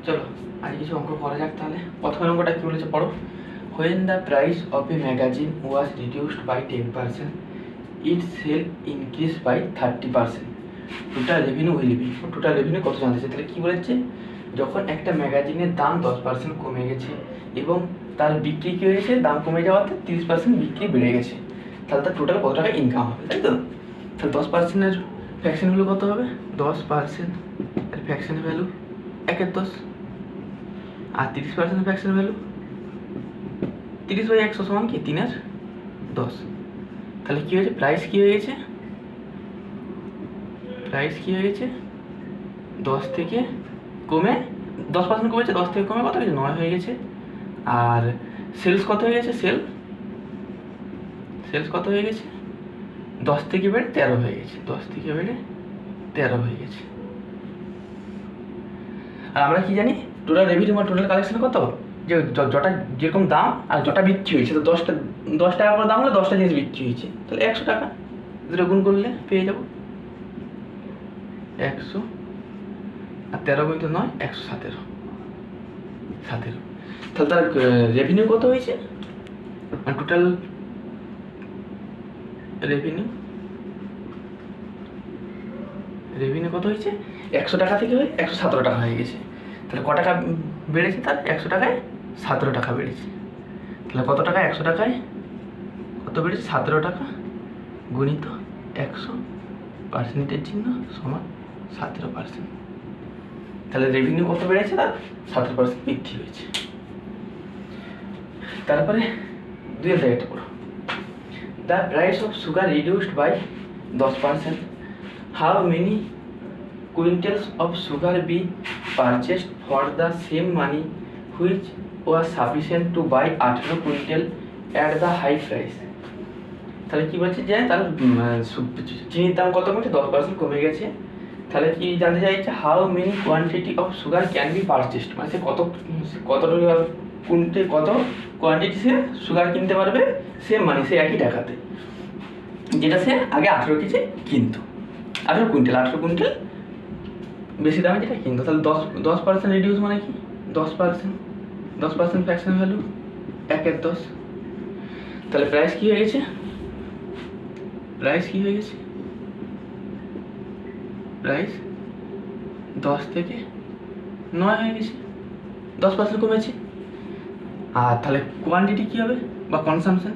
চলো আজ কিছু অঙ্ক করা যাক তাহলে। প্রথম অঙ্কটা কী বলেছে পড়ো। When the price of a magazine was reduced by 10%, it sale increase by 30%, total revenue will be. Total revenue কত জানতে চাই, তাহলে কী বলেছে, যখন একটা ম্যাগাজিনের দাম 10% কমে গেছে এবং তার বিক্রি কী হয়েছে, দাম কমে যাওয়াতে 30% বিক্রি বেড়ে গেছে, তাহলে তার টোটাল কত টাকা ইনকাম হবে, তাই তো? তাহলে 10%-এর ফ্র্যাকশন ভ্যালু কত হবে, 10% এর ফ্র্যাকশন ভ্যালু 1/10, আর 30% ফ্র্যাকশন ভ্যালু 30/100 সমান কি 3/10। তাহলে কী হয়েছে, প্রাইস কী হয়ে গেছে, প্রাইস কী হয়ে গেছে 10 থেকে কমে 10% কমেছে, 10 থেকে কমে কত হয়েছে 9 হয়ে গেছে। আর সেলস কত হয়ে গেছে, সেলস কত হয়ে গেছে 10 থেকে বেড়ে 13 হয়ে গেছে, 10 থেকে বেড়ে 13 হয়ে গেছে। আর আমরা কি জানি, টোটাল রেভিনিউ বা টোটাল কালেকশন কত, যে যটা যেরকম দাম আর যটা বিক্রি হয়েছে, তো 10 টাকা করে দাম হলে 10টা জিনিস বিক্রি হয়েছে, তাহলে 100 টাকা, যেটা গুণ করলে পেয়ে যাব 100, আর 13 গুণিত 9 117, তাহলে তার রেভিনিউ কত হয়েছে, মানে টোটাল রেভিনিউ কত হয়েছে 100 টাকা থেকে 117 টাকা হয়ে গেছে। তাহলে ক টাকা বেড়েছে, তার 100 টাকায় 17 টাকা বেড়েছে। তাহলে কত টাকা, 100 টাকায় কত বেড়েছে, 17 টাকা গুণিত 100, পার্সেন্টেজ চিহ্ন সমান 17%। তাহলে রেভিনিউ কত বেড়েছে, তার 17% বৃদ্ধি হয়েছে। তারপরে 2 জায়গাটা পড়ো। The price of sugar reduced by 10%, how many quintals of sugar be purchased for the same money which was sufficient to buy 18 quintal at the high price। তাহলে কি বলছে, যে তার চিনির দাম কত কমেছে, 10% কমে গেছে। তাহলে কি জানতে চাইছে, how many quantity of sugar can be purchased, মানে সে কত কোয়ান্টিটি সে সুগার কিনতে পারবে, সেম মানি, সে একই টাকাতে, যেটা সে আগে 18 কেজি কিনতো, 18 কুইন্টাল বেশি দামে যেটা কিনতো। তাহলে 10% রিডিউস মানে কি, 10% ফ্র্যাকশন ভ্যালু 1/10। তাহলে প্রাইস কী হয়ে গেছে, প্রাইস 10 থেকে 9 হয়ে গেছে, 10% কমেছে। আর তাহলে কোয়ান্টিটি কী হবে, বা কনসামশন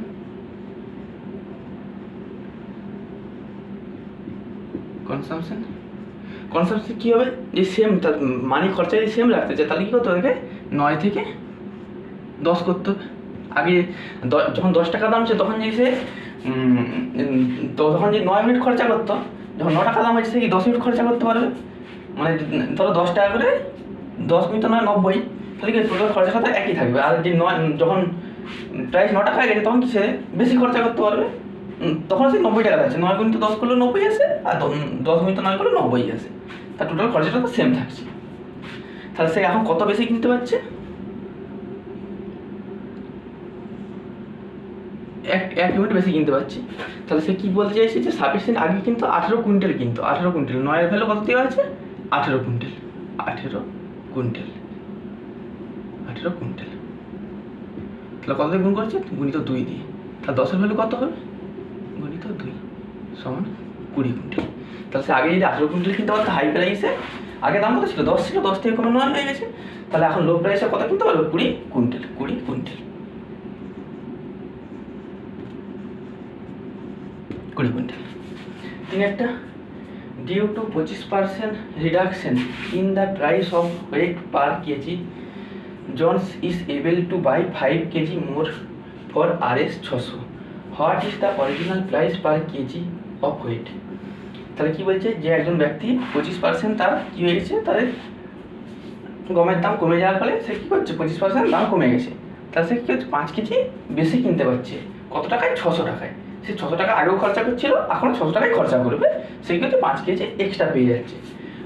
কী হবে, যে সেম তার মানি খরচা যদি সেম রাখতে চায়, তাহলে কী করতে হবে, 9 থেকে 10 করতে হবে। আগে যখন 10 টাকা দাম ছিল তখন যে সে তখন যে 9 মিনিট খরচা করতো, যখন 9 টাকা দাম হয়েছে সে কি 10 মিনিট খরচা করতে পারবে, মানে ধরো 10 টাকা করে 10 মিনিট 9 90, তাহলে কি টোটাল খরচাটা তো একই থাকবে। আর যে যখন প্রাইস 9 টাকা হয়ে গেছে তখন কি সে বেশি খরচা করতে পারবে, তখন সে 90 টাকা আছে, 9 গুণিত 10 করলে 90 আসে, আর 10 গুণিত 9 করলে 90 আসে, তার টোটাল খরচাটা তো সেম থাকছে। তাহলে সে এখন কত বেশি কিনতে পারছে, 1 ইউনিট বেশি কিনতে পারছি। তাহলে সে কী বলতে চাইছে, যে সাফিসিয়েন্ট আগে কিন্তু 18 কুইন্টাল কিনতো, 18 কুইন্টাল, 9-এর ভ্যালু কত দেওয়া আছে 18 কুইন্টাল, তাহলে কত দিয়ে গুণ করছে, গুণিত 2 দিয়ে। তাহলে 10-এর ভ্যালু কত হবে, গুণিত 2 সমান 20 কুইন্টাল। তাহলে সে আগে যদি 18 কুইন্টাল কিনতে পারতো হাই প্রাইসে, আগে দাম কত ছিল 10 ছিল, 10 থেকে কমে 9 হয়ে গেছে, তাহলে এখন লো প্রাইসে কত কিনতে পারবে, 20 কুইন্টাল। 20 কুইন্টাল তিন একটা, due to 25% reduction in the price of wheat per kg, John's is able to buy 5 kg more for RS 600, what is the original price per kg of wheat. তাহলে কী বলছে, যে একজন ব্যক্তি 25% তার কী হয়ে গেছে, তাদের গমের দাম কমে যাওয়ার ফলে সে কী করছে, 25% দাম কমে গেছে, তাহলে সে কী হচ্ছে 5 কেজি বেশি কিনতে পারছে, কত টাকায়, 600 টাকায়। সে 600 টাকা আগেও খরচা করছিল, এখন 600 টাকায় খরচা করবে, সে কিন্তু 5 কেজি এক্সট্রা পেয়ে যাচ্ছে।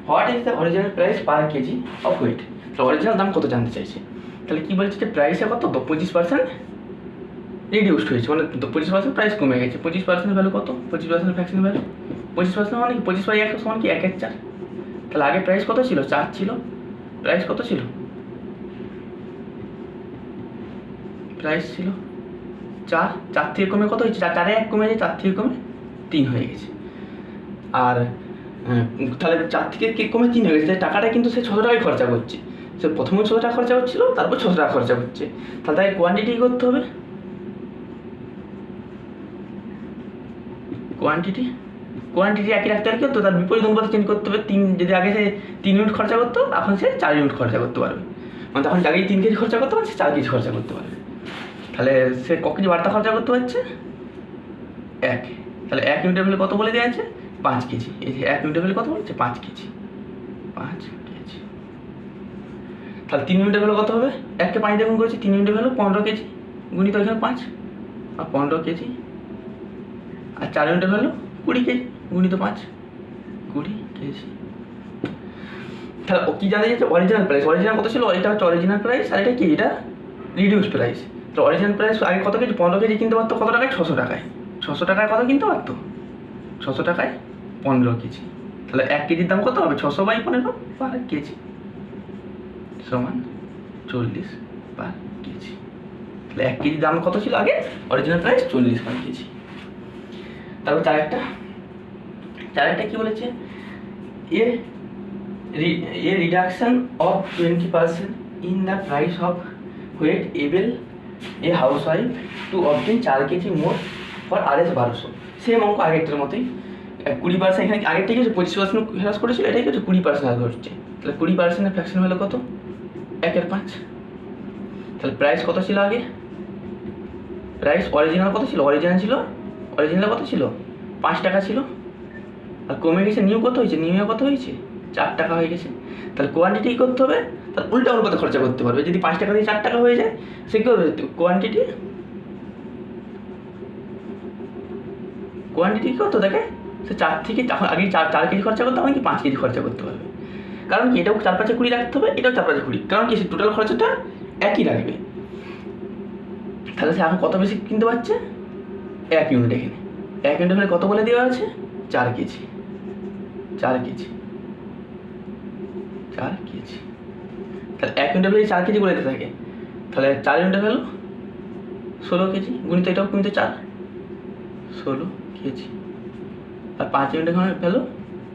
What is the original price per kg of wheat, তো অরিজিনাল দাম কত জানতে চাইছে। তাহলে কী বলছে, যে প্রাইসে কত, 25% রিডিউসড হয়েছে, মানে 25% প্রাইস কমে গেছে। 25% ভ্যালু কত, 25% ফ্র্যাকশন ভ্যালু, 25% মানে কি 25/100 সমান কি 1/4। তাহলে আগে প্রাইস কত ছিল, 4 ছিল, প্রাইস কত ছিল প্রাইস ছিল 4, 4 থেকে কমে কত হয়েছে, 4 1 কমে যায়, 4 থেকে কমে 3 হয়ে গেছে। আর তাহলে 4 থেকে কমে 3 হয়ে গেছে, তাই টাকাটা কিন্তু সে 600 টাকায় খরচা করছে। সে প্রথমে 600 টাকা খরচা করছিল, তারপর 600 টাকা খরচা করছে। তাহলে তাই কোয়ান্টিটি করতে হবে, কোয়ান্টিটি একই রাখতে হবে, তো তার বিপরীত অনুপাতে চেঞ্জ করতে হবে। 3 যদি আগে সে 3 ইউনিট খরচা করতো, এখন সে 4 ইউনিট খরচা করতে পারবে। মানে তখন আগে 3 কেজি খরচা করতে পারছে, 4 কেজি খরচা করতে পারবে। তাহলে সে ক কেজি বার্তা খরচা করতে পারছে, 1। তাহলে 1 ইউনিটের ভ্যালু কত বলে দেওয়া আছে, 5 কেজি। এই যে 1 ইউনিটের ভ্যালু কত বলছে, 5 কেজি, 5 কেজি। তাহলে 3 ইউনিটের ভ্যালু কত হবে, 1কে 5 দিয়ে গুণ করেছি, 3 ইউনিটের ভ্যালু 15 কেজি, গুণিত এখানে 5 আর 15 কেজি। আর 4 ইউনিটের ভ্যালু 20 কেজি, গুণিত 5, 20 কেজি। তাহলে ও কী জানা যাচ্ছে, অরিজিনাল প্রাইস। অরিজিনাল কত ছিল, এটা হচ্ছে অরিজিনাল প্রাইস, আর এটা কি, এটা রিডিউস প্রাইস। তো অরিজিনাল প্রাইস আগে কত কেজি, 15 কেজি কিনতে পারতো কত টাকায়, 600 টাকায়। 600 টাকায় কত কিনতে পারতো, 600 টাকায় 15 কেজি। তাহলে 1 কেজির দাম কত হবে, 600 বাই 15 পার কেজি সমান 40 পার কেজি। তাহলে 1 কেজির দাম কত ছিল আগে, অরিজিনাল প্রাইস 40 পার কেজি। তারপর চারেরটা কি বলেছে, a reduction of 20% in the price of wheat able a housewife to obtain 4 KG more for RS 1200। Same অঙ্ক আগেরটার মতোই, 20%। এখানে আগের থেকে 25% হ্রাস করেছিল, এটাই হচ্ছে 20% হ্রাস করছে। তাহলে 20%-এর ফ্র্যাকশন হলো কত, 1/5। তাহলে প্রাইস কত ছিল আগে, প্রাইস অরিজিনাল কত ছিল, অরিজিনাল কত ছিল, 5 টাকা ছিল। আর কমে গেছে, নিউ কত হয়েছে, নিউ কত হয়েছে, 4 টাকা হয়ে গেছে। তাহলে কোয়ান্টিটি করতে হবে, তাহলে উল্টা অনুপাতে খরচা করতে পারবে। যদি 5 টাকা দিয়ে 4 টাকা হয়ে যায়, সে কী করবে, কোয়ান্টিটি কী করতো দেখে, সে 4 থেকে, যখন আগে 4 কেজি খরচা করতে হবে, কি 5 কেজি খরচা করতে পারবে। কারণ কি, এটাও 4-5 20 রাখতে হবে, এটাও 4-5 20, কারণ কি সে টোটাল খরচাটা একই রাখবে। তাহলে সে এখন কত বেশি কিনতে পারছে, 1 ইউনিট। এখানে 1 ইউনিট হলে কত বলে দেওয়া আছে, 4 কেজি, 4 কেজি। তাহলে 1 ইউনিটের ভ্যালু 4 কেজি বলে দিতে থাকে। তাহলে 4 ইউনিটের ভ্যালু 16 কেজি, গুণিত এটাও কিন্তু 4, 16 কেজি। আর 5 ইউনিটের ভ্যালু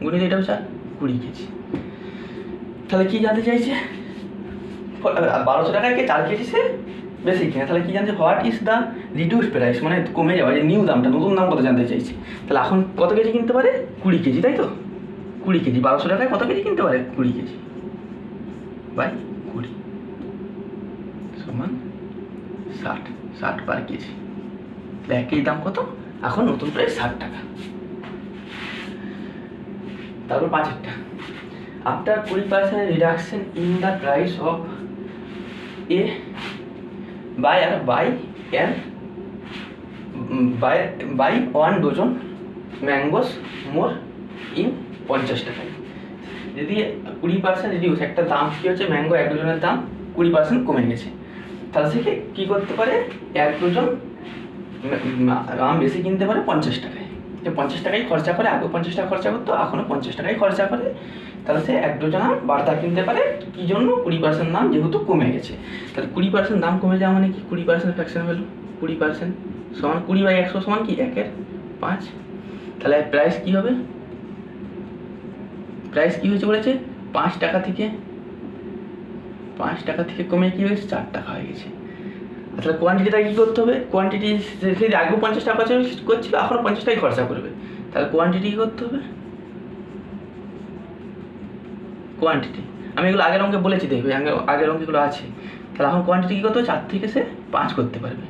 গুণিত এটাও 4, 20 কেজি। তাহলে কি জানতে চাইছে, 1200 টাকায় 4 কেজি সে বেশি কিনে। তাহলে কি জানছে, what is the reduce price, মানে কমে যাওয়া, যে নিউ দামটা, নতুন দাম কত জানতে চাইছে। তাহলে এখন কত কেজি কিনতে পারে, 20 কেজি, তাই তো, 20 কেজি। 1200 টাকায় কত কেজি কিনতে পারে, 20 কেজি বাই 20 সমান 60 পার কেজি। 1 কেজির দাম কত, এখন নতুন প্রাইস 60 টাকা। তারপর 5-এরটা, after 20% reduction in the price of a buyer buy 1 dozen mangoes more in 50 টাকায়। যদি 20% রিডিউস, একটা দাম কী হচ্ছে, ম্যাঙ্গো 1 ডজনের দাম 20% কমে গেছে, তাহলে সে কী করতে পারে, 1 ডজন আম বেশি কিনতে পারে 50 টাকায়। যে 50 টাকায় খরচা করে, আগে 50 টাকা খরচা করতো, এখনও 50 টাকায় খরচা করে। তাহলে সে 1 ডজন আম বার্তা কিনতে পারে, কী জন্য, 20% দাম যেহেতু কমে গেছে। তাহলে 20% দাম কমে যাওয়া মানে কি, 20% ফ্র্যাকশন ভ্যালু, 20% সমান 20/100 সমান কি, 1/5। তাহলে প্রাইস কী হবে, প্রাইস কী হয়েছে বলেছে, 5 টাকা থেকে কমে কী হয়েছে, 4 টাকা হয়ে গেছে। তাহলে কোয়ান্টিটিটা কী করতে হবে, কোয়ান্টিটি সেই আগেও 50 টাকা করছিল, এখনও 50 টাকাই খরচা করবে। তাহলে কোয়ান্টিটি কী করতে হবে, কোয়ান্টিটি আমি এগুলো আগের অঙ্কে বলেছি, দেখবে আগের অঙ্কগুলো আছে। তাহলে এখন কোয়ান্টিটি কী করতে হবে, 4 থেকে সে 5 করতে পারবে।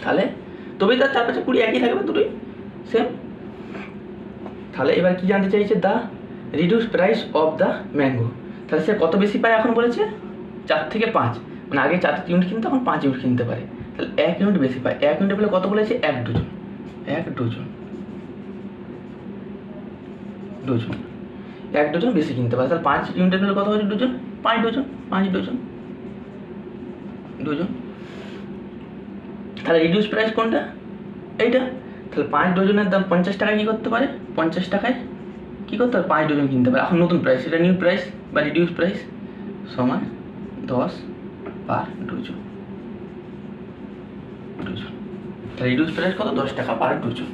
তাহলে তবেই তার 4-5 20 একই থাকবে, দুটোই সেম। তাহলে এবার কী জানতে চাইছে, the reduce price of the mango. তাহলে সে কত বেশি পায়, এখন বলেছে 4 থেকে 5, মানে আগে 4 ইউনিট কিনতে, এখন 5 ইউনিট কিনতে পারে। তাহলে 1 ইউনিট বেশি পায়। 1 ইউনিট বলে কত বলেছে, 1 ডজন, 1 ডজন বেশি কিনতে পারে। তাহলে 5 ইউনিটের বেলা কত হচ্ছে, ডজন, 5 ডজন। তাহলে রিডিউস প্রাইস কোনটা, এইটা। তাহলে 5 ডজনের দাম 50 টাকায় কী করতে পারে, 50 টাকায় কী করতে পারে, 5 ডজন কিনতে পারে। এখন নতুন প্রাইস, এটা নিউ প্রাইস বা রিডিউস প্রাইস সমান 10 পার ডজন। রিডিউস প্রাইস কত? 10 টাকা পার ডজন।